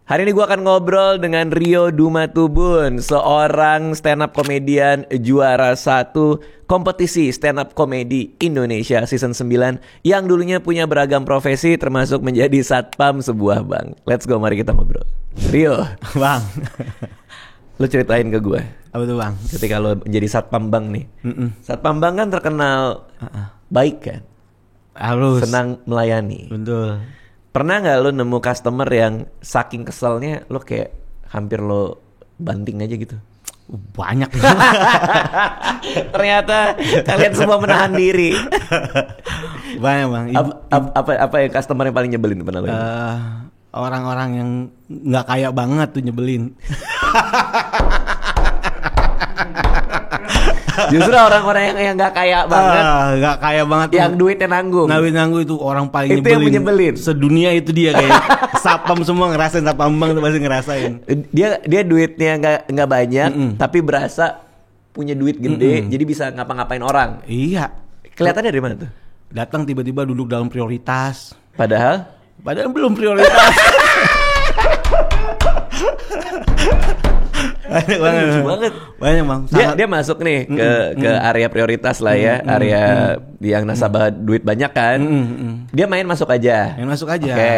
Hari ini gue akan ngobrol dengan Rio Dumatubun, seorang stand up komedian juara 1 kompetisi stand up komedi Indonesia season 9 yang dulunya punya beragam profesi termasuk menjadi satpam sebuah bank. Let's go, mari kita ngobrol. Rio, Bang, lu ceritain ke gue. apa tuh bang? Ketika lu menjadi satpam bank nih, satpam bank kan terkenal baik kan, Harus. senang melayani. Betul. Pernah nggak lo nemu customer yang saking keselnya lo kayak hampir lo banting aja gitu? Banyak. Ternyata kalian semua menahan diri. Banyak bang. Apa yang customer yang paling nyebelin pernah lo? Orang-orang yang nggak kaya banget tuh nyebelin. Justru orang-orang yang nggak kaya banget, Nggak kaya banget. yang duitnya nanggung. Nanggung itu orang paling Itu yang menyebelin. Sedunia itu dia kayak sapam semua ngerasain, sapam bang tuh pasti ngerasain. Dia duitnya nggak banyak, tapi berasa punya duit gede, jadi bisa ngapa-ngapain orang. Iya. Kelihatannya dari mana tuh? Datang tiba-tiba duduk dalam prioritas. Padahal Belum prioritas. Banyak banget. lucu banget. Banyak bang. Dia masuk nih ke area prioritas lah ya, area yang nasabah duit banyak kan. Dia main masuk aja. Masuk aja. Oke.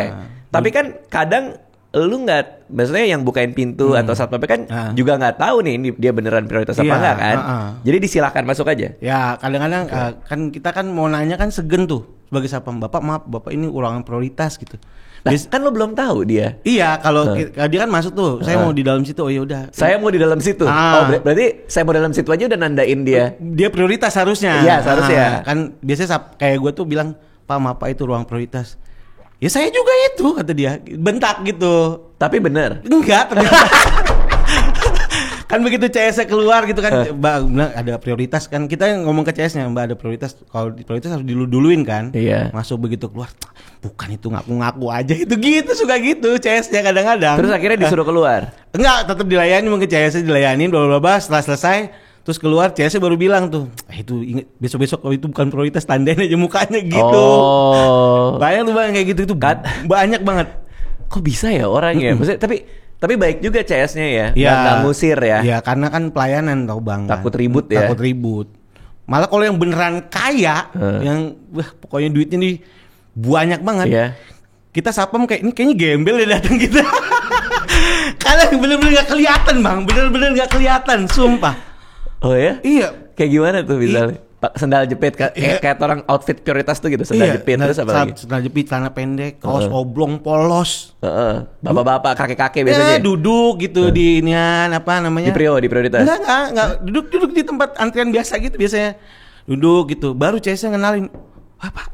Tapi kan kadang lu nggak, maksudnya yang bukain pintu atau satpam kan juga nggak tahu nih ini dia beneran prioritas apa Iya, enggak kan. Jadi disilakan masuk aja. Ya kadang-kadang kan kita kan mau nanya kan segen tuh sebagai satpam, bapak maaf bapak ini ulangan prioritas gitu. Nah, kan lu belum tahu dia. Iya kalau dia kan masuk tuh, saya mau di dalam situ, oh ya udah. Saya mau di dalam situ. Oh berarti saya mau dalam situ aja udah nandain dia. Dia prioritas harusnya. Iya seharusnya. Kan biasanya kayak gue tuh bilang, Pak maaf Pak itu ruang prioritas. Ya saya juga itu kata dia, bentak gitu. Tapi bener. Enggak ternyata. Kan begitu CS-nya keluar gitu kan, Mbak bilang ada prioritas kan, kita ngomong ke CS-nya, Mbak ada prioritas, kalau di prioritas harus duluin kan. Iya. Masuk begitu keluar, bukan itu ngaku-ngaku aja itu gitu, suka gitu CS-nya kadang-kadang. Terus akhirnya disuruh keluar. Enggak, tetap dilayani, mungkin CS-nya dilayanin, bla setelah selesai terus keluar CS-nya baru bilang tuh, itu inget besok-besok kalau itu bukan prioritas tandain aja mukanya gitu. Oh. Banyak tuh bang kayak gitu itu banyak banget. Kok bisa ya orang ya? Maksudnya tapi baik juga CS-nya ya, Ya, nggak ngusir ya. Iya, karena kan pelayanan tau bang. Takut ribut ya. Takut ribut. Malah kalau yang beneran kaya, yang pokoknya duitnya nih banyak banget. Iya. Kita sapam kayak ini kayaknya gembel deh datang kita. Karena bener-bener nggak kelihatan bang, bener-bener nggak kelihatan, sumpah. Oh ya? Iya. Kayak gimana tuh misalnya? Sendal jepit kayak orang outfit prioritas tuh gitu, sendal jepit terus apa lagi? Sendal jepit, celana pendek, kaos oblong polos. Bapak-bapak, kakek-kakek biasanya. Duduk gitu di inian apa namanya? Di prioritas. Enggak, duduk di tempat antrian biasa gitu biasanya. Duduk gitu, baru CS-nya ngenalin. Wah, Pak.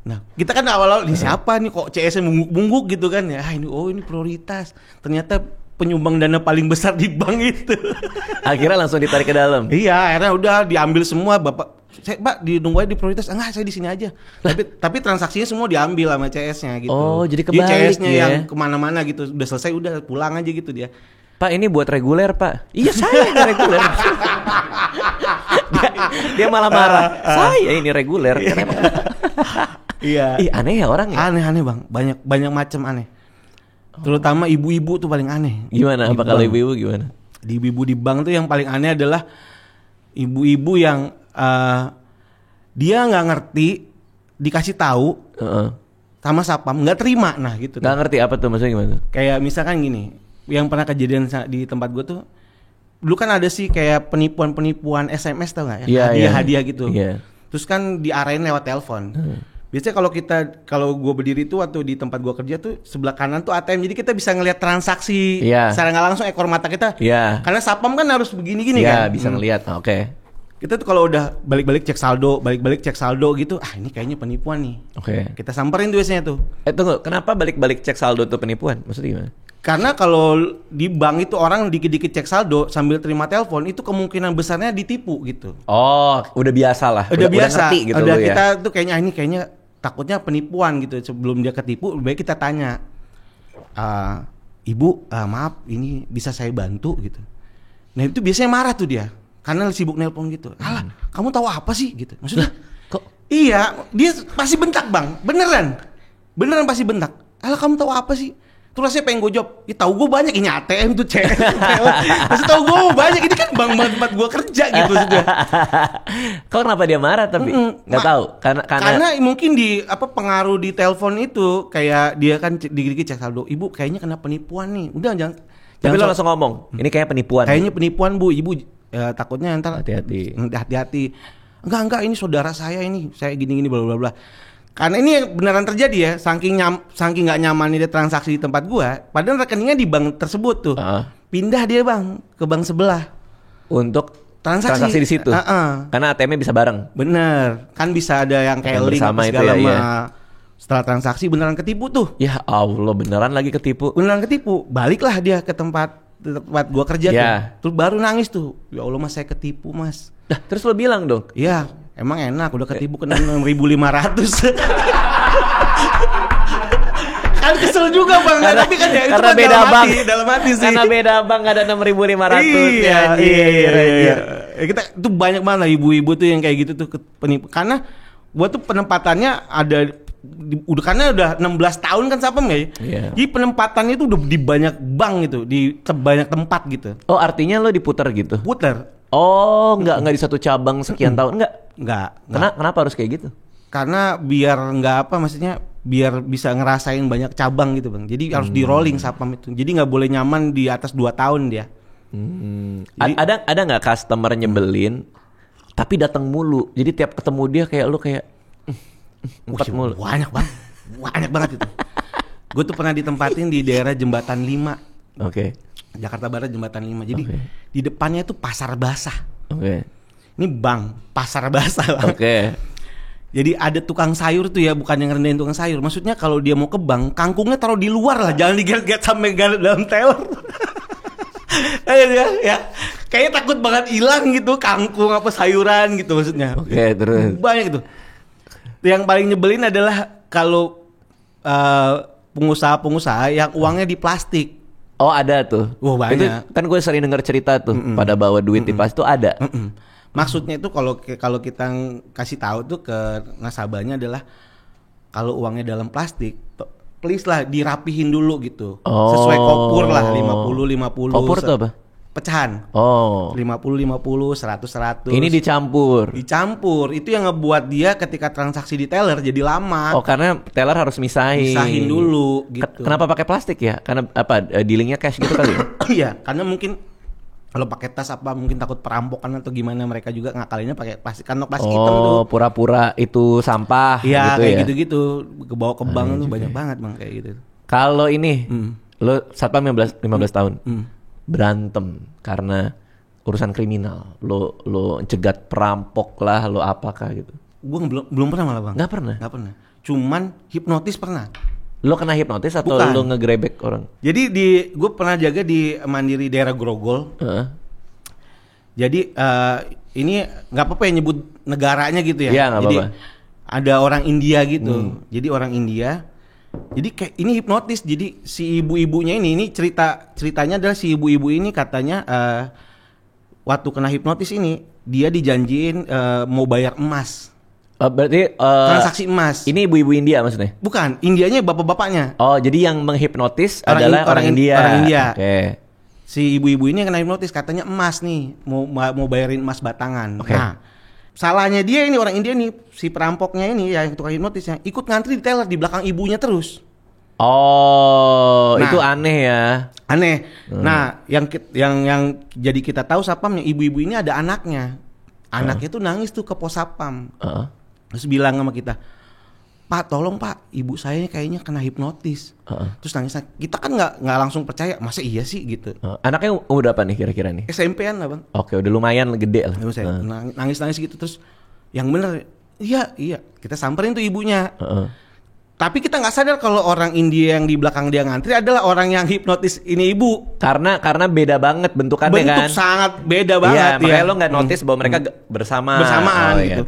Nah, kita kan awal-awal ini siapa nih kok CS-nya mungguk-mungguk gitu kan ya. Ini prioritas. Ternyata penyumbang dana paling besar di bank itu. Akhirnya langsung ditarik ke dalam. Iya, akhirnya udah diambil semua bapak. Pak dinunggu aja di prioritas. Enggak, saya di sini aja. Tapi transaksinya semua diambil sama CS-nya gitu. Oh, jadi kebalik CS-nya ya. yang kemana-mana gitu. Udah selesai, udah pulang aja gitu dia. Pak ini buat reguler Pak. Iya saya yang reguler. dia malah marah. Saya ini reguler. Iya. Ih aneh ya orang ya. Aneh bang. Banyak macam aneh. Terutama ibu-ibu tuh paling aneh. Gimana? Apa kalau ibu-ibu gimana? Di ibu-ibu di bank tuh yang paling aneh adalah ibu-ibu yang dia nggak ngerti, dikasih tahu sama sapam nggak terima, nah gitu. Nggak ngerti apa tuh maksudnya gimana? Kayak misalkan gini, yang pernah kejadian di tempat gue tuh, dulu kan ada sih kayak penipuan SMS tau nggak? Hadiah gitu. Iya. Terus kan diarahin lewat telepon. Biasanya kalau gue berdiri tuh waktu di tempat gue kerja tuh sebelah kanan tuh ATM, jadi kita bisa ngelihat transaksi secara nggak langsung ekor mata kita. Iya. Karena sapam kan harus begini-gini kan. Iya bisa ngelihat. Oke. Kita tuh kalau udah balik-balik cek saldo gitu, ini kayaknya penipuan nih. Oke. Kita samperin tuh biasanya tuh. Tunggu, kenapa balik-balik cek saldo itu penipuan? Maksudnya gimana? Karena kalau di bank itu orang dikit-dikit cek saldo sambil terima telepon itu kemungkinan besarnya ditipu gitu. Oh, udah biasa lah. Udah biasa. Ngerti gitu udah ya. Kita tuh kayaknya takutnya penipuan gitu. Sebelum dia ketipu, lebih baik kita tanya, Ibu, maaf, ini bisa saya bantu gitu. Nah itu biasanya marah tuh dia, karena sibuk nelpon gitu. Alah, kamu tahu apa sih gitu? Maksudnya, kok? Iya, dia pasti bentak bang, beneran pasti bentak. Alah kamu tahu apa sih? Terus saya pengen gue jawab, ya tahu gue banyak ini ATM tuh cek. Masih tahu gue banyak ini kan bank tempat gue kerja gitu sudah. Kok kenapa dia marah tapi nggak tahu Karena mungkin di pengaruh di telepon itu kayak dia kan dikit-dikit cek saldo, ibu kayaknya kena penipuan nih. Udah jangan. Tapi lo langsung ngomong, ini kayaknya penipuan. Kayaknya penipuan bu, ibu takutnya ntar hati-hati. Enggak ini saudara saya ini, saya gini bla bla bla. Karena ini beneran terjadi ya, saking nggak nyaman dia transaksi di tempat gua, padahal rekeningnya di bank tersebut tuh. Pindah dia bang ke bank sebelah untuk transaksi di situ. Karena ATM-nya bisa bareng. Bener, kan bisa ada yang kayak link bersama segala itu ya. Setelah transaksi beneran ketipu tuh. Ya Allah, beneran lagi ketipu. Beneran ketipu. Baliklah dia ke tempat gua kerja tuh. Terus baru nangis tuh. Ya Allah mas, saya ketipu mas. Dah, terus lo bilang dong. Iya, emang enak udah ketipu kena 6.500. Kan kesel juga bang, tapi kan ya itu karena beda bang, dalam hati sih. Karena beda bang, ada 6.500. Iya. Kita tuh banyak banget lah ibu-ibu tuh yang kayak gitu tuh penipu. Karena gua tuh penempatannya karena udah 16 tahun kan Sapam ya. Jadi penempatannya itu udah di banyak bank gitu, di banyak tempat gitu. Oh, artinya lo diputar gitu? Putar. Oh, nggak di satu cabang sekian tahun, enggak. Kenapa harus kayak gitu? Karena biar maksudnya biar bisa ngerasain banyak cabang gitu bang. Jadi harus di rolling Sapam itu. Jadi nggak boleh nyaman di atas 2 tahun dia. Jadi, ada nggak customer nyebelin, tapi datang mulu. Jadi tiap ketemu dia kayak lu kayak empat mulu. Banyak banget itu. Gue tuh pernah ditempatin di daerah Jembatan 5. Oke. Jakarta Barat Jembatan 5. Jadi di depannya itu pasar basah. Ini bank pasar basah. Jadi ada tukang sayur tuh ya, bukan yang rendahin tukang sayur. Maksudnya kalau dia mau ke bank, kangkungnya taruh di luar lah, jangan digeret-geret sampai dalam teller. ya. Kayaknya takut banget hilang gitu kangkung apa sayuran gitu maksudnya. Terus. Banyak itu. Yang paling nyebelin adalah kalau pengusaha-pengusaha yang uangnya di plastik. Oh ada tuh. Wah banyak. Itu kan gue sering dengar cerita tuh pada bawa duit di plastik tuh ada. Maksudnya itu kalau kita kasih tahu tuh ke nasabahnya adalah kalau uangnya dalam plastik, please lah dirapihin dulu gitu. Sesuai kopur lah 50. Kopur tuh apa? Pecahan. 50, 100. Ini dicampur. Itu yang ngebuat dia ketika transaksi di teller jadi lama. Karena teller harus misahin dulu gitu. Kenapa pakai plastik ya? Karena apa? Dealingnya cash gitu kali ya? Iya, karena mungkin kalau pakai tas mungkin takut perampokan atau gimana, mereka juga ngakalinnya pakai plastik, kantong plastik hitam tuh. Pura-pura itu sampah gitu kayak ya. Gitu-gitu. Kebawa ke bank tuh banyak banget bang kayak gitu. Kalau ini lo Satpam 15 tahun. Berantem karena urusan kriminal. Lo cegat perampok lah, lo apakah gitu. Gue belum pernah malah bang. Nggak pernah. Cuman hipnotis pernah. Lo kena hipnotis atau Bukan. lo ngegerebek orang? Jadi gue pernah jaga di Mandiri daerah Grogol. Jadi ini nggak apa-apa ya nyebut negaranya gitu ya. Iya nggak Jadi apa-apa. ada orang India gitu. Jadi orang India. Jadi kayak ini hipnotis. Jadi si ibu-ibunya ini ceritanya adalah si ibu-ibu ini katanya waktu kena hipnotis ini dia dijanjiin mau bayar emas. Berarti transaksi emas. Ini ibu-ibu India maksudnya? Bukan, Indianya bapak-bapaknya. Jadi yang menghipnotis adalah orang India. Orang India. Si Si ibu-ibu ini yang kena hipnotis katanya emas nih, mau bayarin emas batangan. Nah, salahnya dia ini orang India nih, si perampoknya ini ya yang tukang hipnotisnya ikut ngantri di teller di belakang ibunya terus. Itu aneh ya. Aneh. Nah, yang jadi kita tahu Sapam yang ibu-ibu ini ada anaknya. Anaknya tuh nangis tuh ke pos Sapam. Terus bilang sama kita, "Pak, tolong Pak, ibu saya kayaknya kena hipnotis." Terus nangis. Kita kan nggak langsung percaya, masa iya sih gitu. Anaknya umur berapa nih kira-kira nih? SMP-an lah bang. Oke, udah lumayan gede lah. Nangis gitu terus, yang bener, iya. Kita samperin tuh ibunya. Tapi kita nggak sadar kalau orang India yang di belakang dia ngantri adalah orang yang hipnotis ini ibu. Karena beda banget bentukannya kan. Bentuk sangat beda banget. Makanya lo nggak notice bahwa mereka bersamaan gitu.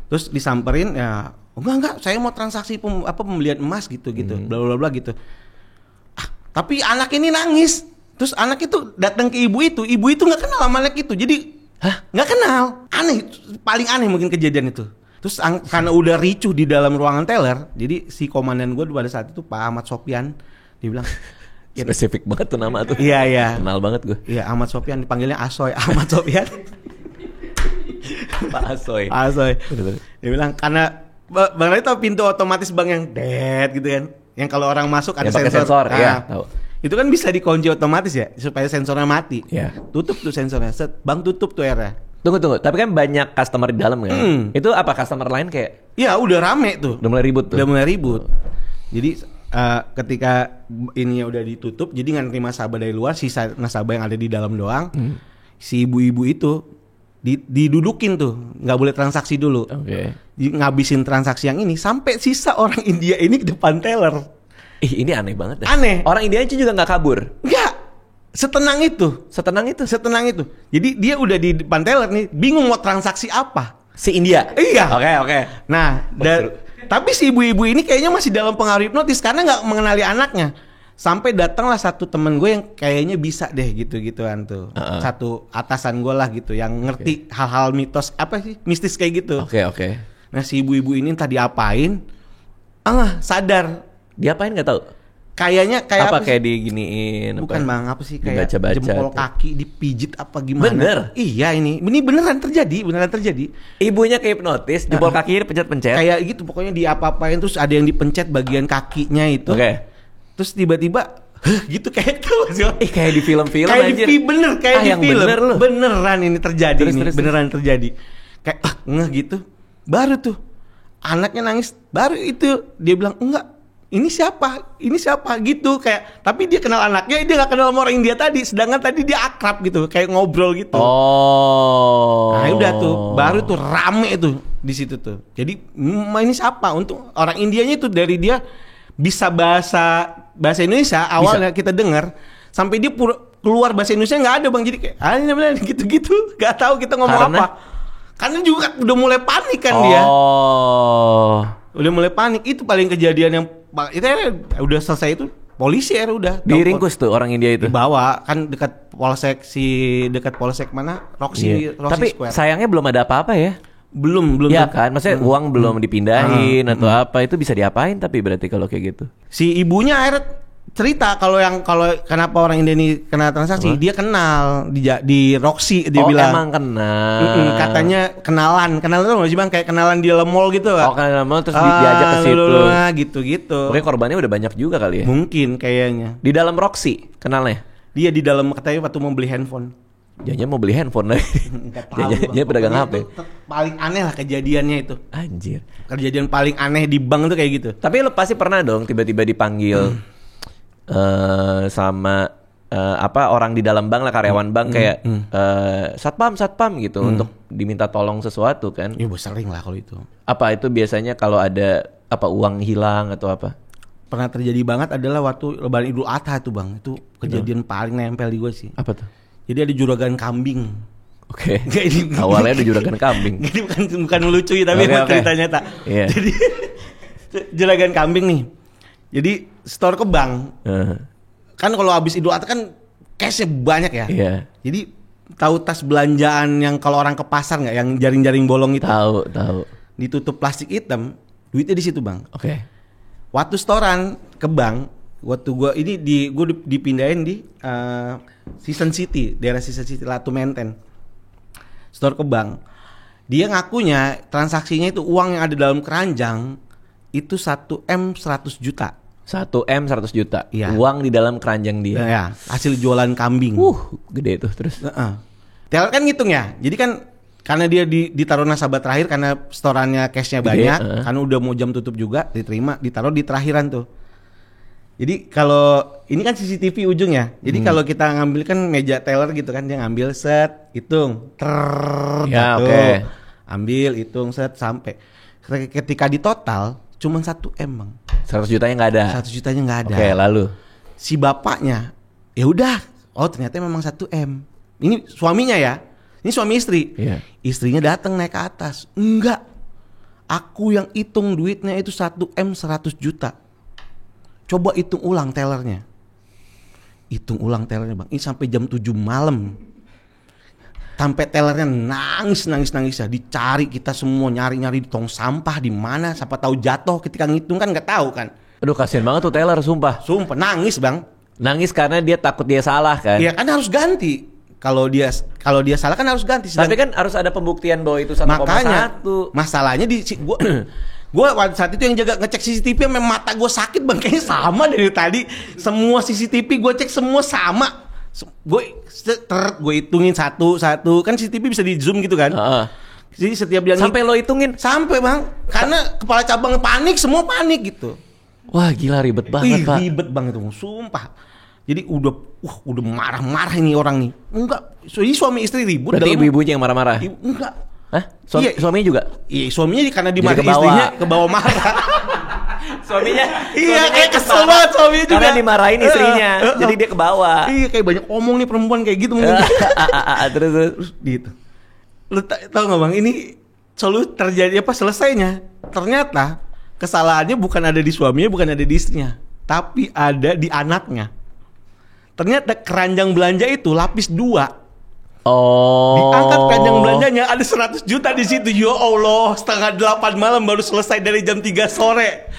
Terus disamperin ya. Enggak, saya mau transaksi pembelian emas gitu. Bla bla bla gitu. Tapi anak ini nangis. Terus anak itu datang ke ibu itu nggak kenal sama anak itu. Jadi nggak kenal. Aneh, paling aneh mungkin kejadian itu. Terus karena udah ricuh di dalam ruangan teller, jadi si komandan gue pada saat itu Pak Ahmad Sopyan, dia bilang, Spesifik banget tuh nama tuh. Iya, iya. Kenal banget gue. Iya, Ahmad Sofyan dipanggilnya Asoy. Ahmad Sofyan. Pak Asoy. Asoy. Bener-bener. Dia bilang karena Bang Ray tau pintu otomatis Bang yang gitu kan. Yang kalau orang masuk ada Yang pakai sensor. sensor, iya, tahu. Itu kan bisa dikunci otomatis ya supaya sensornya mati. Iya. Tutup tuh sensornya. Set, Bang tutup tuh airnya. Tunggu. Tapi kan banyak customer di dalam kan. Itu apa customer lain kayak Ya udah rame tuh. udah mulai ribut tuh. Udah mulai ribut. Jadi ketika ininya udah ditutup, jadi nggak nerima nasabah dari luar, sisa nasabah yang ada di dalam doang. Si ibu-ibu itu didudukin tuh, nggak boleh transaksi dulu. Oke. Ngabisin transaksi yang ini sampai sisa orang India ini ke depan teller. Ini aneh banget dah. Aneh. Orang India itu juga nggak kabur. Nggak, setenang itu. Setenang itu. Jadi dia udah di depan teller nih, bingung mau transaksi apa. Si India. Iya. Oke. Nah, tapi si ibu-ibu ini kayaknya masih dalam pengaruh hipnotis karena nggak mengenali anaknya. Sampai datanglah satu temen gue yang kayaknya bisa deh gitu-gituan tuh. Satu atasan gue lah gitu yang ngerti hal-hal mitos apa sih mistis kayak gitu. Oke. Nah si ibu-ibu ini tadi apain? Sadar. Diapain nggak tahu? Kayaknya kayak apa apa kayak sih? diginiin? Bukan apa? bang, apa sih kayak Dibaca-baca jempol tuh. kaki dipijit apa gimana? Bener? Iya ini beneran terjadi. Ibunya kayak hipnotis, jempol kaki pencet-pencet. Kayak gitu pokoknya diapa-apain terus ada yang dipencet bagian kakinya itu. Oke. Terus tiba-tiba gitu kayak tuh. Kayak di film-film Kayak anjir. kayak di yang film. bener lu. Beneran ini terjadi Terus. beneran terjadi. Kayak ngeh gitu. Baru tuh anaknya nangis. Baru itu dia bilang enggak. Ini siapa gitu kayak. Tapi dia kenal anaknya, dia nggak kenal sama orang India tadi. Sedangkan tadi dia akrab gitu, kayak ngobrol gitu. Oh. Nah udah tuh, baru tuh rame tuh di situ tuh. Jadi ini siapa? Untuk orang Indianya itu dari dia bisa bahasa Indonesia awalnya kita dengar sampai dia keluar bahasa Indonesia nggak ada bang. Jadi kayak ini namanya gitu-gitu, nggak tahu kita ngomong Karena? apa. Karena juga udah mulai panik kan dia. Udah mulai panik. Itu paling kejadian yang itu udah selesai itu polisi udah Diringkus tuh orang India itu. dibawa kan dekat polsek mana Roxy Tapi Square. sayangnya belum ada apa-apa ya. belum Ya tuh. kan, maksudnya uang belum dipindahin atau apa, itu bisa diapain tapi berarti kalau kayak gitu. Si ibunya akhirnya cerita kalau kenapa orang India ini kena transaksi, dia kenal di Roxy dia bilang. Emang kenal. Katanya kenalan tuh nggak sih bang, kayak kenalan di dalam mall gitu. Kenalan mall terus diajak ke situ. Gitu. Oke, korbannya udah banyak juga kali ya. Mungkin kayaknya. Di dalam Roxy kenalnya. Dia di dalam katanya waktu mau beli handphone. Jangan mau beli handphone lagi. Nggak tahu, Bang. Dia pedagang Pokoknya HP. itu paling aneh lah kejadiannya itu. Anjir. Kejadian paling aneh di bank tuh kayak gitu. Tapi lo pasti pernah dong tiba-tiba dipanggil sama orang di dalam bank lah, karyawan bank kayak satpam gitu untuk diminta tolong sesuatu kan. Ya sering lah kalau itu. Apa itu biasanya kalau ada uang hilang atau apa? Pernah terjadi banget adalah waktu Lebaran Idul Adha tuh bang. Itu kejadian paling nempel di gue sih. Apa tuh? Jadi ada juragan kambing. Oke. Nggak, ini- Awalnya ada juragan kambing. Ini bukan lucu ya, tapi Oke, emang oke. ceritanya tak. Iya. Jadi juragan kambing nih. Jadi store ke bank. Kan kalau habis Idul Adha kan cashnya banyak ya. Iya. Jadi tahu tas belanjaan yang kalau orang ke pasar nggak, yang jaring-jaring bolong itu. Tahu. Ditutup plastik hitam, duitnya di situ bang. Oke. Waktu storan ke bank, waktu gue dipindahin di Season City, daerah Season City Latu Menten. Store ke bank. Dia ngakunya transaksinya itu uang yang ada dalam keranjang itu 1M 100 juta. 1M 100 juta. Iya. Uang di dalam keranjang dia. Ya, hasil jualan kambing. Gede tuh terus. Teller kan ngitung ya. Jadi kan karena dia ditaruh nasabah terakhir karena storannya cashnya banyak, karena udah mau jam tutup juga, diterima, ditaruh di terakhiran tuh. Jadi kalau ini kan CCTV ujungnya. Jadi kalau kita ngambil kan meja teller gitu kan, dia ngambil set, hitung, Ya, satu, oke. ambil, hitung, set sampai. Ketika di total cuma 1M bang. 100 jutanya nggak ada. 100 jutanya nggak ada. Oke, lalu. Si bapaknya, ya udah, oh ternyata memang 1M. Ini suaminya ya, ini suami istri. Iya. Istrinya datang naik ke atas, enggak, aku yang hitung duitnya itu 1M 100 juta. Coba hitung ulang tellernya. Hitung ulang tellernya bang, ini sampai jam 7 malam. Sampai tellernya nangis ya. Dicari kita semua, nyari di tong sampah di mana, siapa tahu jatuh ketika ngitung kan nggak tahu kan. Aduh, kasihan banget tuh teller, sumpah. Sumpah nangis bang. Nangis karena dia takut dia salah kan. Iya kan harus ganti. Kalau dia salah kan harus ganti. Tapi kan harus ada pembuktian bahwa itu 1,1. Makanya masalahnya gue saat itu yang jaga ngecek CCTV, memang mata gue sakit bang, kayaknya sama dari tadi. Semua CCTV gue cek semua sama. Gue hitungin satu kan CCTV bisa di zoom gitu kan. Jadi setiap yang sampai lo hitungin? Sampai bang, karena kepala cabang panik, semua panik gitu. Wah gila ribet banget Pak. Ribet banget tuh, sumpah. Jadi udah marah-marah ini orang nih. Enggak, suami istri ribut. Berarti ibu-ibunya yang marah-marah? Enggak. Hah? Suaminya juga? Iya, suaminya karena dimarahin istrinya ke bawah marah. Suaminya kayak kesel banget suaminya juga. Karena dimarahin istrinya, jadi dia ke bawah. Iya, kayak banyak omong nih perempuan kayak gitu mungkin. Terus gitu. Lu tau gak bang, ini terjadi apa selesainya? Ternyata kesalahannya bukan ada di suaminya, bukan ada di istrinya, tapi ada di anaknya. Ternyata keranjang belanja itu lapis 2. Diangkat keranjang belanjanya, ada 100 juta di situ. Ya Allah, 7:30 malam baru selesai dari jam 3 sore.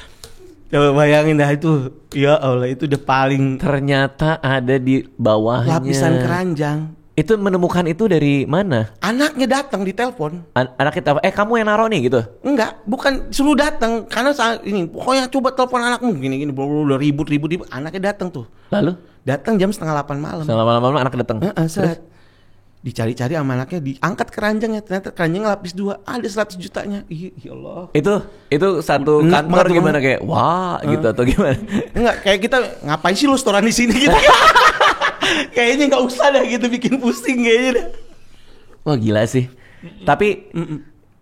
Coba bayangin dah itu. Ya Allah, itu udah paling. Ternyata ada di bawahnya lapisan keranjang. Itu menemukan itu dari mana? Anaknya datang di telepon. Anak kita, kamu yang naruh nih gitu? Enggak, bukan, suruh datang. Karena saat ini, pokoknya coba telepon anakmu gini, udah ribut. Anaknya datang tuh. Lalu? Datang jam 7:30 malam. 7:30 malam anak datang. Terus? Dicari-cari sama anaknya, diangkat keranjangnya, ternyata keranjangnya lapis 2, ada 100 jutanya. Ya Allah. Itu satu kantor gimana kayak wah gitu atau gimana? Enggak, kayak kita ngapain sih lu setoran di sini gitu. Kayaknya nggak usah dah gitu, bikin pusing kayaknya dah. Wah gila sih. Tapi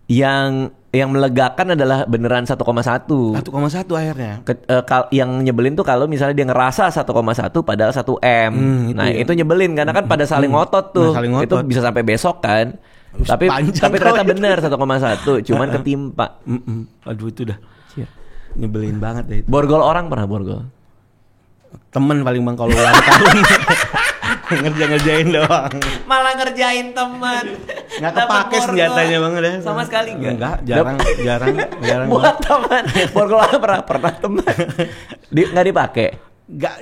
yang melegakan adalah beneran 1,1. 1,1 akhirnya. Yang nyebelin tuh kalau misalnya dia ngerasa 1,1 padahal 1 M. Nah itu nyebelin karena kan pada saling ngotot tuh. Itu bisa sampai besok kan. Tapi ternyata benar 1,1, cuman ketimpa. Aduh itu dah. Nyebelin banget deh itu. Borgol orang pernah borgol? Temen paling bang kalau ulang tahun. Ngerjain doang. Malah ngerjain teman. Nggak kepake senjatanya bang udah. Sama sekali enggak. Jarang. Buat teman. Borgol pernah teman. Nggak dipakai.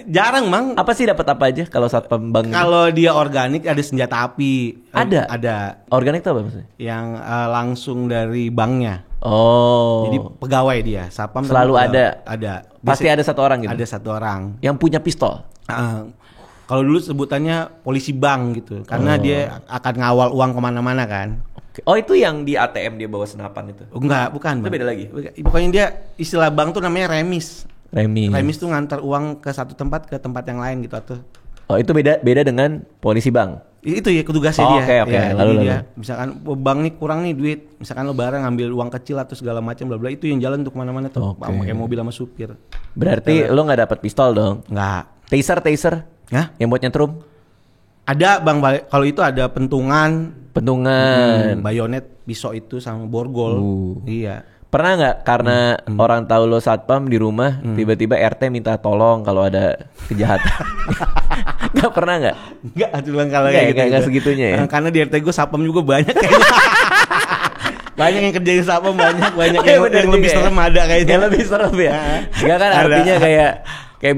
Jarang bang. Apa sih dapat apa aja kalau satpam bang? Kalau dia organik ada senjata api. Ada. Organik tuh apa maksudnya? Yang langsung dari banknya. Jadi pegawai dia. Satpam selalu ada. Pasti ada satu orang gitu. Ada satu orang. Yang punya pistol. Kalau dulu sebutannya polisi bank gitu, karena dia akan ngawal uang kemana-mana kan. Oh itu yang di ATM dia bawa senapan itu? Enggak, bukan. Itu beda lagi? Pokoknya dia istilah bank tuh namanya remis. Remis tuh ngantar uang ke satu tempat ke tempat yang lain gitu tuh. Oh itu beda dengan polisi bank? Itu ya tugasnya dia. Oke. Ya, lalu dia misalkan bank nih kurang nih duit, misalkan lo barang ngambil uang kecil atau segala macam bla bla, itu yang jalan untuk kemana-mana tuh, pakai mobil sama supir. Berarti lo nggak dapat pistol dong? Nggak. Taser? Hah? Yang buat nyetrum? Ada bang, kalau itu ada pentungan, bayonet, pisau itu sama borgol. Iya. Pernah nggak karena orang tahu lo satpam di rumah, tiba-tiba RT minta tolong kalau ada kejahatan? Nggak pernah nggak? Nggak, bang, kalau nggak segitunya ya. Karena di RT gue satpam juga banyak kayaknya. Banyak yang kerjain satpam, banyak yang lebih serem ada kayaknya. Yang lebih serem ya. Nggak kan artinya kayak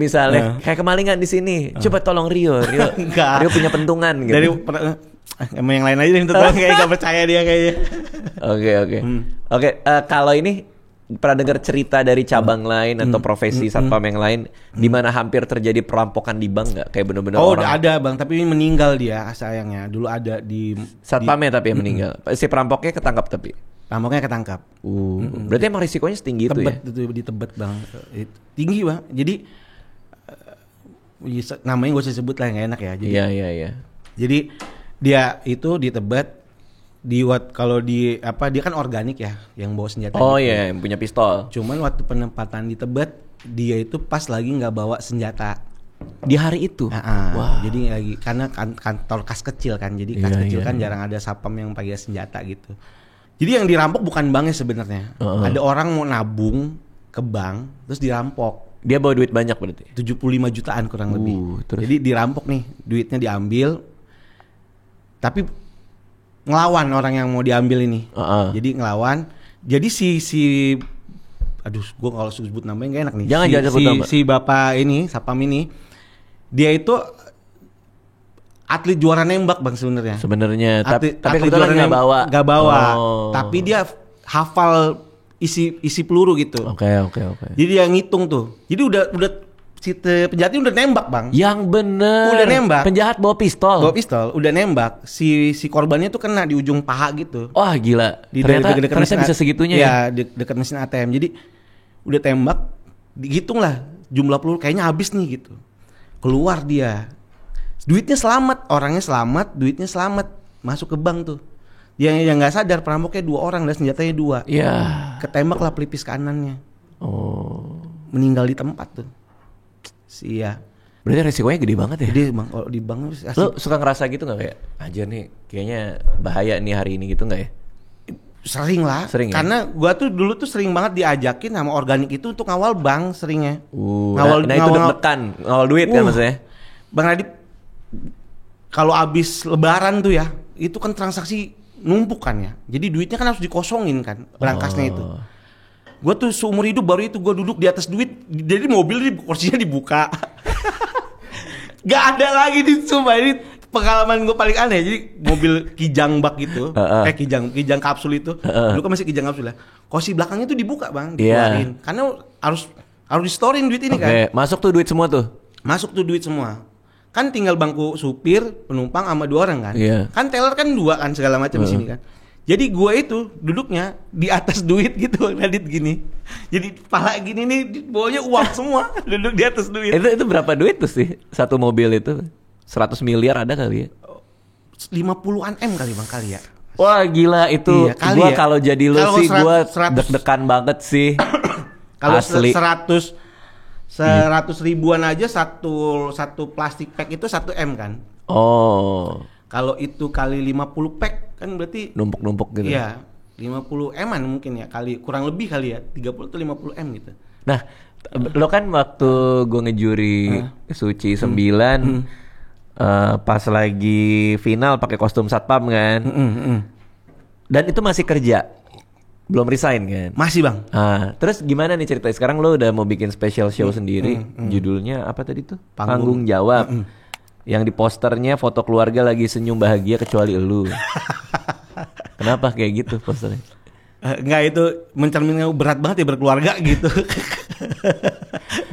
misalnya kayak kemalingan di sini, coba tolong Rio Enggak. Rio punya pentungan gitu. Emang yang lain aja yang tolong, kayak gak percaya dia kayaknya. Oke. Kalau ini pernah dengar cerita dari cabang lain atau profesi satpam yang lain di mana hampir terjadi perampokan di bank nggak? Kayak benar-benar orang. Oh, ada bang, tapi meninggal dia sayangnya. Dulu ada di satpamnya tapi yang meninggal. Si perampoknya ketangkap tapi. Perampoknya ketangkap. Berarti emang risikonya setinggi itu ya? Itu di Tebet bang. Tinggi bang. Jadi namanya gue usah sebut lah, nggak enak ya. Jadi, iya. Jadi dia itu di Tebet, kalau dia kan organik ya, yang bawa senjata. Oh iya, yang punya pistol. Cuman waktu penempatan di Tebet, dia itu pas lagi nggak bawa senjata. Di hari itu? Wah. Jadi lagi karena kantor kas kecil kan, jadi kas kecil kan jarang ada satpam yang pakai senjata gitu. Jadi yang dirampok bukan banknya sebenarnya. Ada orang mau nabung ke bank, terus dirampok. Dia bawa duit banyak berarti? 75 jutaan kurang lebih. Terus? Jadi dirampok nih, duitnya diambil. Tapi ngelawan orang yang mau diambil ini. Jadi ngelawan. Jadi gue kalau sebut namanya gak enak nih. Jangan sebut nama. Si bapak ini, satpam ini, Dia itu atlet juara nembak bang sebenarnya. Sebenarnya, tapi Atlet kebetulan juara nggak bawa. Oh. Tapi dia hafal isi peluru gitu. Oke. Jadi dia ngitung tuh. Jadi udah si penjahat ini udah nembak bang. Yang bener. Udah nembak. Penjahat bawa pistol. Udah nembak. Si korbannya tuh kena di ujung paha gitu. Wah gila. Di Ternyata mesin bisa segitunya ya. Dekat mesin ATM. Jadi udah tembak, dihitung lah jumlah peluru kayaknya habis nih gitu. Keluar dia. Duitnya selamat, orangnya selamat, duitnya selamat. Masuk ke bank tuh. Yang nggak sadar perampoknya 2 orang dan senjatanya 2. Iya. Ketembak lah pelipis kanannya. Oh. Meninggal di tempat tuh. Iya. Berarti resikonya gede banget ya? Gede bang, kalau di bank Lo suka ngerasa gitu gak kayak anjir nih kayaknya bahaya nih hari ini gitu gak ya? Sering lah. Sering ya? Karena gua tuh dulu tuh sering banget diajakin sama organik itu untuk ngawal bank seringnya. Nah itu deg-degan, ngawal duit kan maksudnya? Bang Radit, kalau abis lebaran tuh ya, itu kan transaksi numpuk kan ya. Jadi duitnya kan harus dikosongin kan, berangkasnya itu. Gue tuh seumur hidup baru itu gue duduk di atas duit, jadi mobil kursinya dibuka. Gak ada lagi di sumpah, ini pengalaman gue paling aneh. Jadi mobil kijang bak gitu, kijang kapsul itu, dulu kan masih kijang kapsul ya. Kursi belakangnya tuh dibuka bang, dikeluarin. Karena harus di-storein duit ini kan. Masuk tuh duit semua tuh? Masuk tuh duit semua. Kan tinggal bangku supir, penumpang sama 2 orang kan. Kan teller kan 2 kan segala macam di sini kan. Jadi gue itu duduknya di atas duit gitu, Radit gini. Jadi pala gini nih, bawahnya uang semua, duduk di atas duit. Itu berapa duit tuh sih satu mobil itu? 100 miliar ada kali ya? 50-an M kali bang kali ya. Wah gila itu. Iya, gue ya. kalau jadi lu sih gue deg-degan banget sih. Kalau asli. 100 ribuan aja satu plastik pack itu 1 M kan. Oh. Kalau itu kali 50 pack kan berarti numpuk-numpuk gitu. Iya, 50 M-an mungkin ya, kali kurang lebih kali ya, 30 atau 50 M gitu. Nah, lo kan waktu gue ngejuri Suci 9 pas lagi final pakai kostum satpam kan. Dan itu masih kerja. Belum resign kan? Masih bang. Terus gimana nih ceritanya? Sekarang lo udah mau bikin special show sendiri. Judulnya apa tadi tuh? Panggung Jawab. Yang di posternya foto keluarga lagi senyum bahagia kecuali elu. Kenapa kayak gitu posternya? Enggak, itu mencerminkan berat banget ya berkeluarga gitu.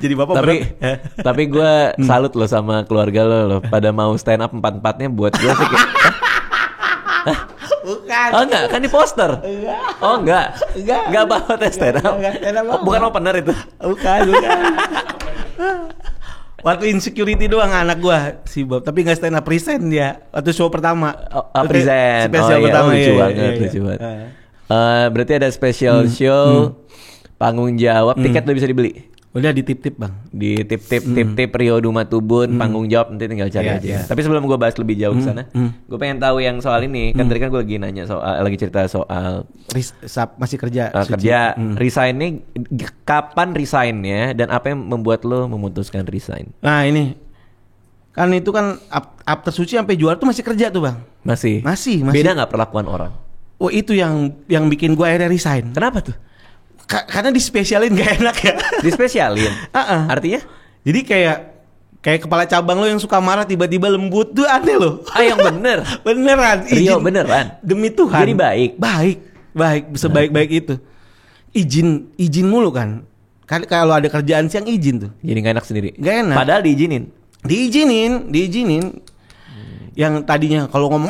Jadi bapak tapi gue salut lo sama keluarga lo. Pada mau stand up 4-4-nya buat gue sih kayak Bukan. Oh enggak, kan di poster. Oh enggak. Enggak bawa tes stand up. Bukan opener itu. Bukan. Waktu insecurity doang anak gua si Bob, tapi nggak stand up, present dia waktu show pertama. Present. Spesial pertama lucu banget, lucu banget. Berarti ada special show, panggung jawab, tiket udah bisa dibeli. Udah ditip-tip bang. Di tip Rio Duma Tubun, panggung jawab nanti tinggal cari aja. Tapi sebelum gue bahas lebih jauh ke sana, gue pengen tahu yang soal ini. Kan tadi kan gue lagi nanya lagi cerita soal masih kerja. Kerja. Resign nih, kapan resignnya dan apa yang membuat lo memutuskan resign? Nah ini kan itu kan after Suci sampai juara tuh masih kerja tuh bang. Masih. Beda nggak perlakuan orang? Oh itu yang bikin gue akhirnya resign. Kenapa tuh? Karena dispesialin gak enak ya. Dispesialin? Artinya? Jadi kayak kepala cabang lo yang suka marah tiba-tiba lembut tuh aneh loh. Yang bener? Beneran. Rio beneran? Demi Tuhan. Jadi baik? Baik. Sebaik-baik itu. Izin mulu kan. Kalau ada kerjaan siang izin tuh. Jadi gak enak sendiri? Gak enak. Padahal diizinin? Diizinin. Yang tadinya kalau ngomong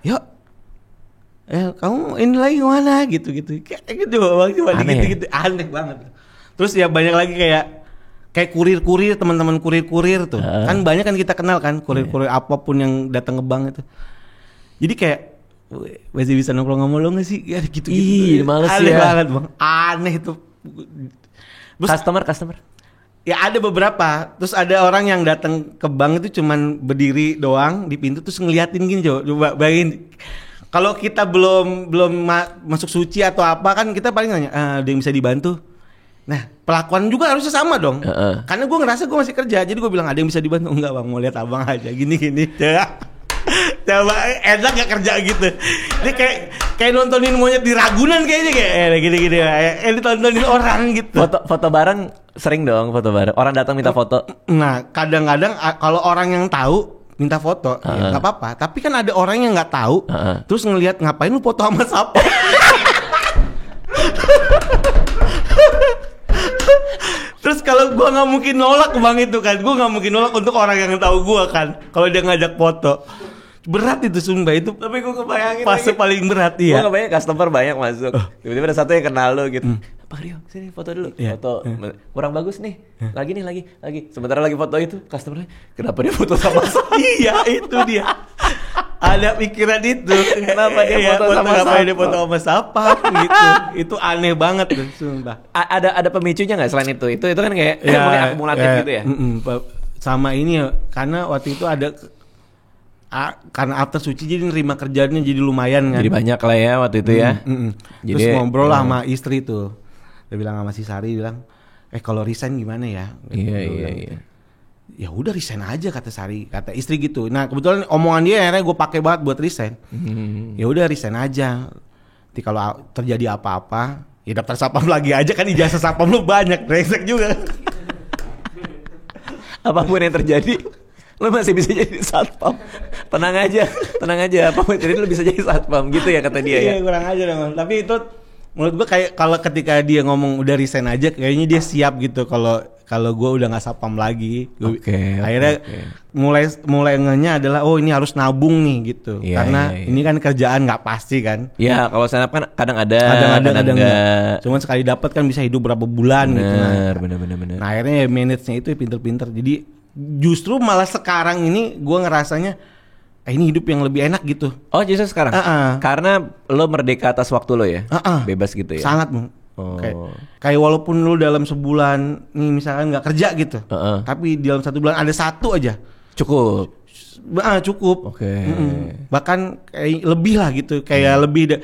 yuk kamu ini lagi kemana gitu kayak gitu bang, cuma gitu aneh banget. Terus ya banyak lagi kayak kurir teman-teman kurir tuh kan banyak kan kita kenal kan kurir apapun yang datang ke bank itu. Jadi kayak masih bisa nongkrong sama lo nggak sih ya, gitu males aneh ya banget bang, aneh tuh. Terus, customer ya ada beberapa. Terus ada orang yang datang ke bank itu cuman berdiri doang di pintu terus ngeliatin gini, coba bayangin. Kalau kita belum masuk Suci atau apa kan kita paling nanya, ada yang bisa dibantu? Nah pelakuan juga harusnya sama dong. Karena gue ngerasa gue masih kerja, jadi gue bilang ada yang bisa dibantu? Enggak bang, mau lihat abang aja gini. Coba enak gak kerja gitu. Ini kayak nontonin monyet di Ragunan kayaknya kayak gini. Ditontonin orang gitu. Foto bareng Sering dong foto bareng. Orang datang minta foto. Nah, kadang-kadang kalau orang yang tahu minta foto, ya nggak apa-apa. Tapi kan ada orang yang nggak tahu, terus ngelihat ngapain lu foto sama siapa? Terus kalau gua nggak mungkin nolak bang itu kan, gua nggak mungkin nolak untuk orang yang tahu gua kan. Kalau dia ngajak foto, berat itu sumpah itu. Tapi gue kebayangin fase paling berat ya. Gue kebayang customer banyak masuk. Tiba-tiba ada satu yang kenal lo gitu. Pak Rio, sini foto dulu. Foto kurang bagus nih. Lagi. Sementara lagi foto itu, customernya kenapa dia foto sama saya? Iya, itu dia. Ada pikiran itu. Kenapa dia foto sama siapa? siapa? Dia foto sama siapa gitu. Itu aneh banget tuh, sumpah. Ada pemicunya nggak selain itu? Itu kan kayak mungkin akumulatif gitu ya. Sama ini ya, karena waktu itu ada karena after suci jadi nerima kerjaannya jadi lumayan kan. Jadi banyak lah ya waktu itu ya. Terus Jadi, ngobrol lah sama istri tuh. Dia bilang sama si Sari bilang, kalau resign gimana ya? Iya. Ya udah resign aja kata Sari, kata istri gitu. Nah kebetulan omongan dia akhirnya gue pakai banget buat resign. Ya udah resign aja. Nanti kalau terjadi apa-apa, ya daftar satpam lagi aja kan, ijazah satpam lu banyak, brengsek juga. Apapun yang terjadi, lo masih bisa jadi satpam. Tenang aja. Apapun yang terjadi lo bisa jadi satpam gitu ya kata dia ya. Iya kurang aja dong. Tapi itu menurut gue kayak kalau ketika dia ngomong udah resign aja, kayaknya dia siap gitu kalau gue udah nggak satpam lagi. Akhirnya mulai ngenya adalah ini harus nabung nih gitu. Karena ini kan kerjaan nggak pasti kan. Iya, kalau stand up kan kadang ada, kadang enggak. Cuman sekali dapat kan bisa hidup berapa bulan gitu. Bener. Nah akhirnya ya manage-nya itu pinter-pinter. Jadi justru malah sekarang ini gue ngerasanya ini hidup yang lebih enak gitu. Oh justru sekarang? Karena lo merdeka atas waktu lo ya? Bebas gitu ya? Sangat bang. Kayak walaupun lo dalam sebulan nih misalkan nggak kerja gitu, tapi dalam 1 bulan ada 1 aja cukup. Cukup. Bahkan kayak lebih lah gitu. Kayak lebih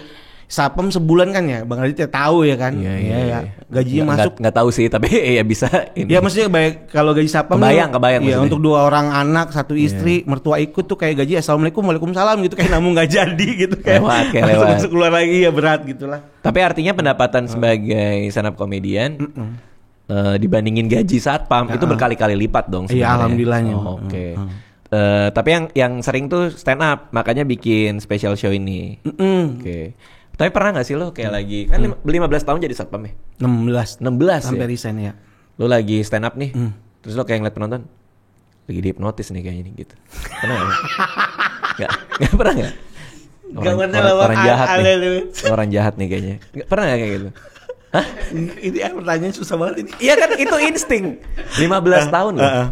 satpam sebulan kan ya, Bang Radit tahu ya kan? Iya. Gajinya masuk. Nggak tahu sih, tapi ya bisa. Ini. Ya maksudnya baik kalau gaji satpam. Kebayang. Iya untuk 2 orang anak, 1 istri, mertua ikut tuh kayak gaji assalamualaikum, waalaikumsalam gitu, kayak namun nggak jadi gitu kayak. Lewat. Masuk keluar lagi ya berat gitulah. Tapi artinya pendapatan sebagai stand up comedian dibandingin gaji satpam itu berkali-kali lipat dong sebenarnya. Iya alhamdulillahnya. Oke. Tapi yang sering tuh stand up, makanya bikin special show ini. Oke. Tapi pernah gak sih lo kayak lagi kan 15 tahun jadi satpam ya? 16 ya? sampai resign ya. Lo lagi stand up nih, terus lo kayak ngeliat penonton lagi dihipnotis nih kayaknya nih gitu. Pernah gak? Gak pernah gak? Orang jahat nih. Orang jahat nih kayaknya. Pernah gak kayak gitu? Hah? Ini pertanyaan susah banget ini. Iya kan itu insting. 15 tahun loh.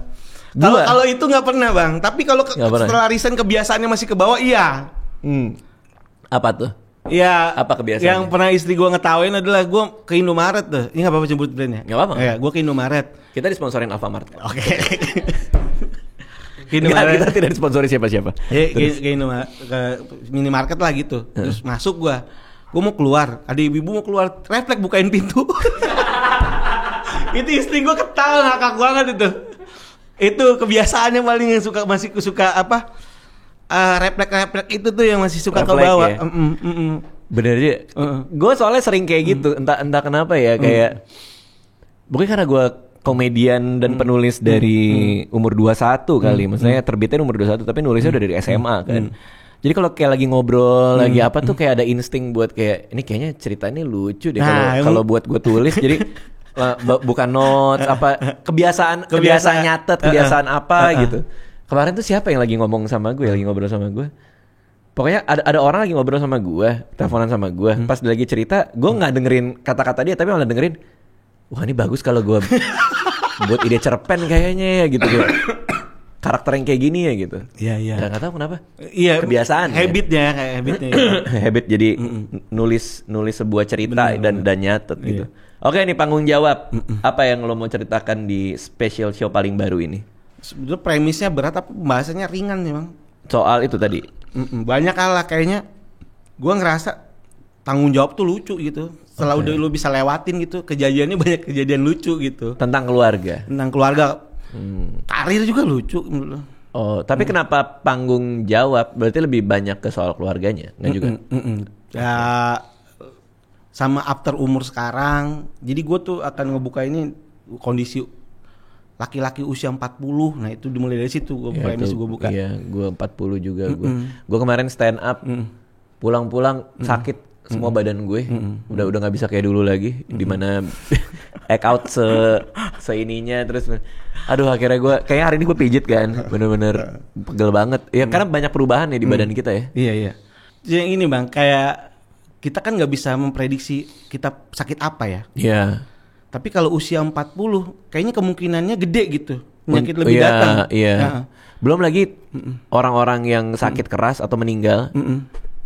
Kalau itu nggak pernah bang. Tapi kalau setelah resign kebiasaannya masih ke bawah iya. Apa tuh? Iya. Apa kebiasaannya? Yang pernah istri gue ngetawain adalah gue ke Indomaret tuh. Ini nggak apa-apa jemput brandnya. Nggak apa-apa. Ya, gue ke Indomaret. Kita disponsorin Alfamart. Oke. Kita tidak disponsori siapa-siapa. Ke Indomaret, ke minimarket lah gitu. Terus masuk gue mau keluar. Ada ibu-ibu mau keluar, refleks bukain pintu. Itu istri gue ketawa ngakak banget itu. Itu kebiasaannya paling yang masih suka apa? Refleks itu tuh yang masih suka ke bawah. Ya? Bener aja. Gue soalnya sering kayak gitu. Entah kenapa ya kayak. Mungkin karena gue komedian dan penulis dari umur 21 kali. Maksudnya terbitnya umur 21 tapi nulisnya udah dari SMA kan. Jadi kalau kayak lagi ngobrol lagi apa tuh kayak ada insting buat kayak ini kayaknya ceritanya lucu deh kalau buat gue tulis. Jadi bukan notes apa kebiasaan nyatet kebiasaan apa gitu. Kemarin tuh siapa yang lagi ngomong sama gue, lagi ngobrol sama gue. Pokoknya ada orang lagi ngobrol sama gue, teleponan sama gue. Pas dia lagi cerita, gue nggak dengerin kata-kata dia, tapi malah dengerin. Wah ini bagus kalau gue buat ide cerpen kayaknya ya gitu. Karakter yang kayak gini ya gitu. Iya. Nggak tahu kenapa. Iya. Kebiasaan. Habitnya kayak habitnya. Habit jadi nulis sebuah cerita dan nyatet gitu. Oke nih panggung jawab. Apa yang lo mau ceritakan di special show paling baru ini? Sebetulnya premisnya berat tapi pembahasannya ringan sih bang. Soal itu tadi. Banyak kalah kayaknya. Gue ngerasa tanggung jawab tuh lucu gitu. Setelah udah lu bisa lewatin gitu, kejadiannya banyak kejadian lucu gitu. Tentang keluarga. Karir juga lucu. Oh, tapi kenapa panggung jawab? Berarti lebih banyak ke soal keluarganya, nggak juga? Ya sama after umur sekarang. Jadi gue tuh akan ngebuka ini kondisi laki-laki usia 40. Nah itu dimulai dari situ gue premis gue buka. Iya, gue 40 juga gue kemarin stand up, pulang-pulang sakit semua badan gue, udah nggak bisa kayak dulu lagi, dimana act out seininya terus, aduh akhirnya gue kayak hari ini gue pijit kan, bener-bener pegel banget, ya karena banyak perubahan ya di badan kita ya. Iya. Yang ini bang, kayak kita kan nggak bisa memprediksi kita sakit apa ya. Iya. Tapi kalau usia 40, kayaknya kemungkinannya gede gitu, penyakit lebih datang. Iya. Belum lagi orang-orang yang sakit keras atau meninggal,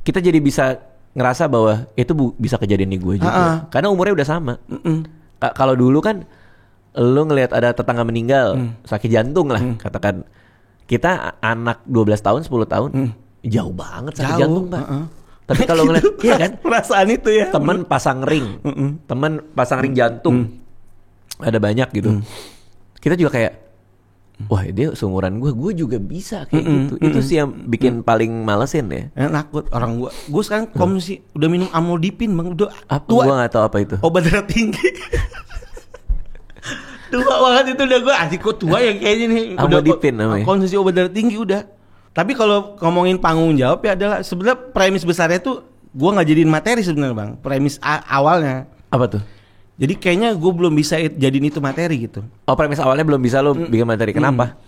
kita jadi bisa ngerasa bahwa itu bisa kejadian di gue juga. Karena umurnya udah sama. Kalau dulu kan lu ngelihat ada tetangga meninggal, sakit jantung lah katakan. Kita anak 12 tahun, 10 tahun, jauh banget sakit jantung, Pak. Tapi kalau ngeliat, iya kan? Perasaan itu ya. Temen pasang ring, jantung, ada banyak gitu. Kita juga kayak, wah dia seumuran gue juga bisa kayak gitu. Itu sih yang bikin paling malesin ya. Nakut orang gue sekarang komisi udah minum amlodipin bang, udah tua. Gue nggak tahu apa itu. Obat darah tinggi. Tua banget itu udah gue, kok tua ya kayaknya nih. Amlodipin namanya. Konsumsi obat darah tinggi udah. Tapi kalau ngomongin panggung jawab ya adalah sebenarnya premis besarnya tuh gue nggak jadiin materi sebenarnya bang. Premis awalnya. Apa tuh? Jadi kayaknya gue belum bisa jadiin itu materi gitu. Oh premis awalnya belum bisa lo bikin materi. Kenapa?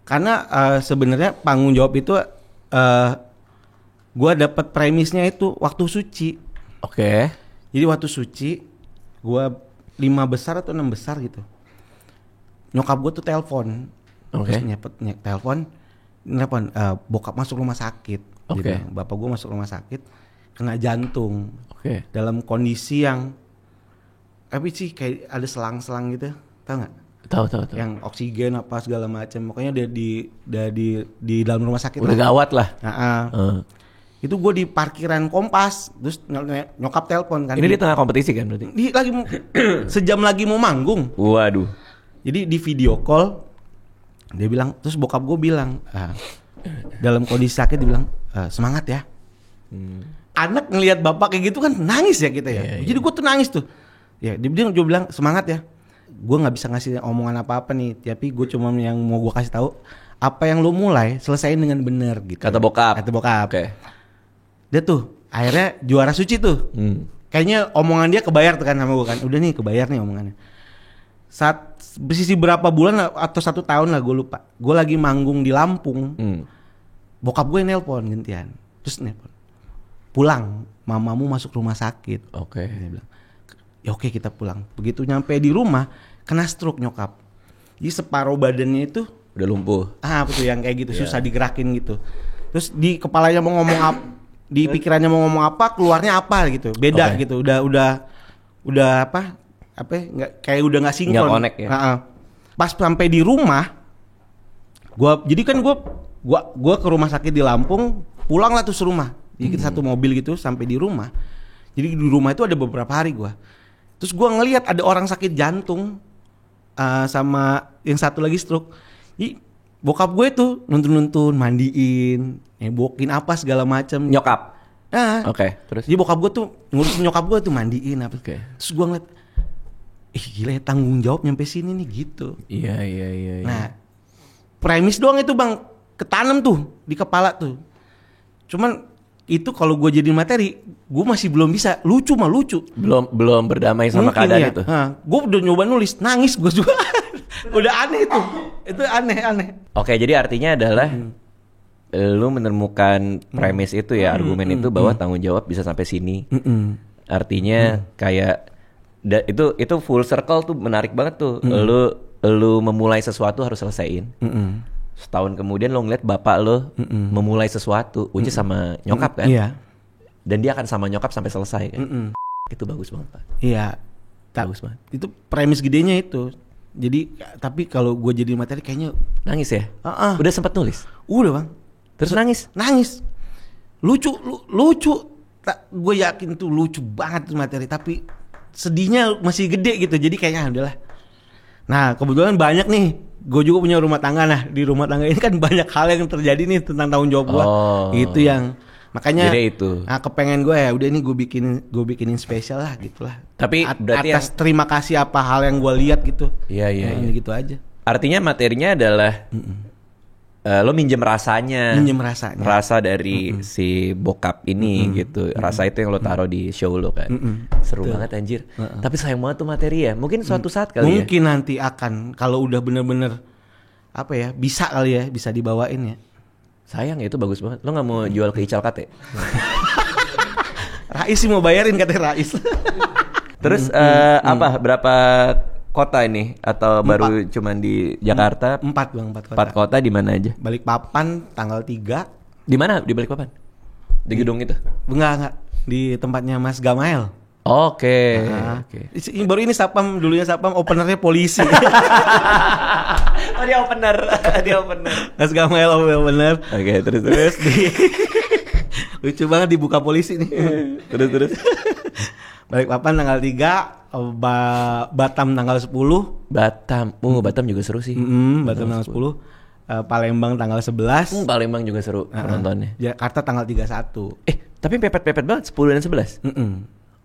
Karena sebenarnya panggung jawab itu gue dapat premisnya itu waktu suci. Oke. Jadi waktu suci gue 5 besar atau 6 besar gitu. Nyokap gue tuh telepon. Oke. Telepon. Bokap masuk rumah sakit. Oke. Bapak gue masuk rumah sakit kena jantung. Oke. Dalam kondisi yang sih kayak ada selang-selang gitu, tahu nggak? Tahu. Yang oksigen apa segala macam. Makanya dia di dalam rumah sakit. Udah gawat lah. Itu gue di parkiran Kompas, terus nyokap telepon kan. Ini di tengah kompetisi kan berarti? Sejam lagi mau manggung. Waduh. Jadi di video call dia bilang, terus bokap gue bilang dalam kondisi sakit dia bilang semangat ya. Anak ngelihat bapak kayak gitu kan nangis ya kita ya. Jadi gue tuh nangis tuh. Ya dia bilang semangat ya. Gue nggak bisa ngasih omongan apa-apa nih, tapi gue cuma yang mau gue kasih tahu apa yang lo mulai selesaiin dengan benar gitu. Kata bokap. Oke. Dia tuh akhirnya juara suci tuh. Kayaknya omongan dia kebayar tuh kan sama gue kan. Udah nih kebayar nih omongannya. Saat bersisi berapa bulan atau 1 tahun lah gue lupa. Gue lagi manggung di Lampung. Bokap gue nelpon gantian. Terus nelpon. Pulang, mamamu masuk rumah sakit. Oke. Dia bilang, ya oke kita pulang. Begitu nyampe di rumah, kena stroke nyokap. Jadi separuh badannya itu udah lumpuh. Betul yang kayak gitu, susah digerakin gitu. Terus di kepalanya mau ngomong apa, di pikirannya mau ngomong apa, keluarnya apa gitu. Beda gitu. Udah apa ya, nggak kayak udah nggak sinkron. Nggak connect ya. Pas sampai di rumah, jadi kan gua ke rumah sakit di Lampung, pulang lah tuh serumah. Jadi kita satu mobil gitu sampai di rumah. Jadi di rumah itu ada beberapa hari gua. Terus gua ngelihat ada orang sakit jantung sama yang satu lagi stroke. Jadi bokap gue tuh nuntun mandiin, nyebokin apa segala macam. Nyokap. Oke. Terus. Jadi bokap gue tuh ngurusin nyokap gue tuh mandiin apa. Oke. Terus gua ngeliat, gila ya tanggung jawab nyampe sini nih gitu. Iya. Nah, premis doang itu bang, ketanam tuh di kepala tuh. Cuman itu kalau gue jadi materi, gue masih belum bisa lucu. Belum berdamai sama mungkin keadaan ya. itu. Gue udah nyoba nulis, nangis gue juga. Udah aneh itu aneh. Oke, jadi artinya adalah lu menemukan premis itu ya, argumen itu bahwa tanggung jawab bisa sampai sini. Artinya kayak itu full circle tuh menarik banget tuh. Lu memulai sesuatu harus selesaiin. Setahun kemudian lo ngeliat bapak lo memulai sesuatu, which is sama nyokap kan? Iya. Dan dia akan sama nyokap sampai selesai kan? Itu bagus banget Pak. Iya. Bagus banget. Itu premis gedenya itu. Jadi tapi kalau gue jadi materi kayaknya nangis ya? Udah sempat nulis? Udah bang. Terus nangis? Lucu. Gue yakin tuh lucu banget tuh materi. Tapi sedihnya masih gede gitu. Jadi kayaknya udahlah. Nah kebetulan banyak nih. Gue juga punya rumah tangga. Nah di rumah tangga ini kan banyak hal yang terjadi nih tentang tanggung jawab gue. Itu yang Makanya Jadi itu. kepengen gue ya udah ini gue bikinin spesial lah gitulah. Tapi berarti atas terima kasih apa hal yang gue lihat gitu. Iya. Gitu aja. Artinya materinya adalah lo minjem rasanya. Rasa dari si bokap ini gitu. Rasa itu yang lo taruh di show lo kan. Seru banget anjir. Tapi sayang banget tuh materi ya. Mungkin suatu saat kali Mungkin nanti akan kalau udah bener-bener apa ya, bisa kali ya, bisa dibawain ya. Sayang ya, itu bagus banget. Lo gak mau jual ke Ical Kate? Rais sih mau bayarin katanya Rais. Terus berapa kota ini? Atau baru cuman di Jakarta? 4 bang, 4 kota. 4 kota di mana aja? Balikpapan tanggal 3. Di mana? Di Balikpapan? Di gedung itu? Enggak. Di tempatnya Mas Gamael. Oke. Baru ini Sapam, dulunya Sapam, openernya polisi. Oh dia opener. Mas Gamael opener. Oke, terus Lucu banget dibuka polisi nih. terus. Balikpapan tanggal 3, Batam tanggal 10. Batam juga seru sih. Batam tanggal 10. Palembang tanggal 11. Palembang juga seru penontonnya. Jakarta tanggal 31. Tapi pepet-pepet banget 10 dan 11.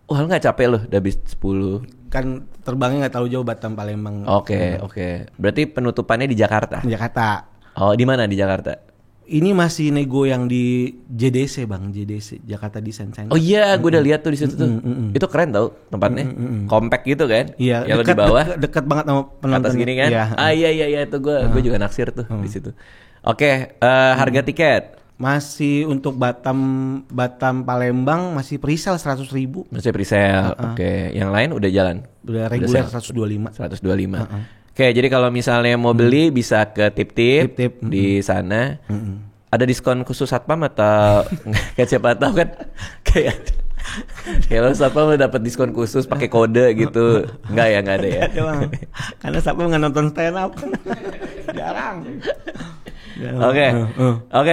Wah, lu gak capek lo udah habis 10? Kan terbangnya gak terlalu jauh Batam Palembang. Oke. Berarti penutupannya di Jakarta? Di Jakarta. Oh, di mana di Jakarta? Ini masih nego yang di JDC bang, JDC Jakarta Design Center. Oh iya, gue udah lihat tuh di situ tuh. Itu keren tau tempatnya, compact gitu kan? Iya. Yang di bawah, deket banget sama penonton. atas gini kan? Iya. Iya itu gue juga naksir tuh di situ. Oke, harga tiket? Masih untuk Batam Palembang masih presale 100.000. Masih presale. Oke, yang lain udah jalan? Udah reguler 125. 125. Oke, jadi kalau misalnya mau beli bisa ke Tip-Tip di sana. Ada diskon khusus satpam atau kayak siapa tahu kan kayak lo satpam dapat diskon khusus pakai kode gitu. Enggak ada ya. Karena satpam nggak nonton stand up. Jarang. Oke,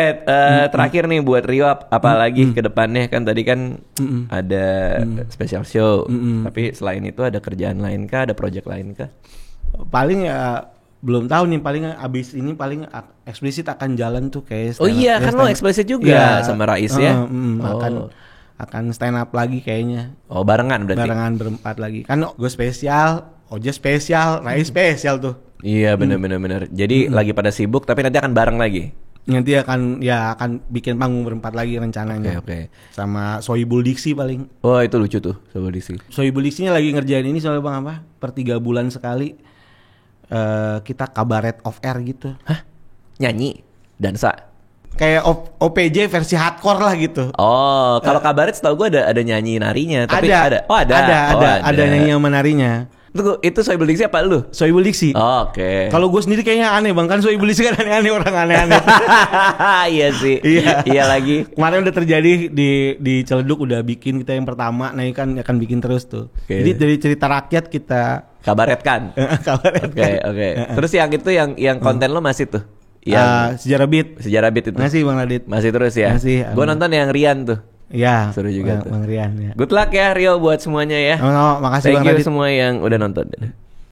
terakhir nih buat Rio apalagi ke depannya kan tadi kan ada special show. Tapi selain itu ada kerjaan lain kah, ada project lain kah? Paling ya belum tahu nih, paling abis ini paling eksplisit akan jalan tuh kayak Oh iya kan lo eksplisit juga sama Rais ya. Akan stand up lagi kayaknya. Oh barengan berarti. Barengan berempat lagi. Kan gue spesial, Oja spesial, Rais spesial tuh. Iya benar. Jadi lagi pada sibuk tapi nanti akan bareng lagi. Nanti akan bikin panggung berempat lagi rencananya. Oke. Sama Sohibul Diksi paling. Oh itu lucu tuh Sohibul Diksi. Sohibul Diksinya lagi ngerjain ini soalnya bang apa? Per 3 bulan sekali. Kita kabaret off air gitu. Hah? Nyanyi? Dansa? Kayak OPJ versi hardcore lah gitu. Oh, kalau kabaret setahu gue ada nyanyi narinya. Tapi ada. Oh ada nyanyi sama narinya. Itu Sohibul Diksi apa lu? Sohibul Diksi. Oh, Oke. Kalau gue sendiri kayaknya aneh bang, kan Sohibul Diksi kan aneh-aneh, orang aneh-aneh. Iya sih. Iya lagi. Kemarin udah terjadi di Ciledug, udah bikin kita yang pertama. Nah ini kan akan bikin terus tuh. Okay. Jadi dari cerita rakyat kita kabaretkan. Oke. Terus yang itu yang konten lo masih tuh? Sejarah Beat itu. Masih Bang Radit. Masih terus ya? Masih. Gue nonton yang Rian tuh. Iya. Seru juga tuh. Bang Rian ya. Good luck ya Rio buat semuanya ya. Makasih Thank Bang you Radit. semua yang udah nonton.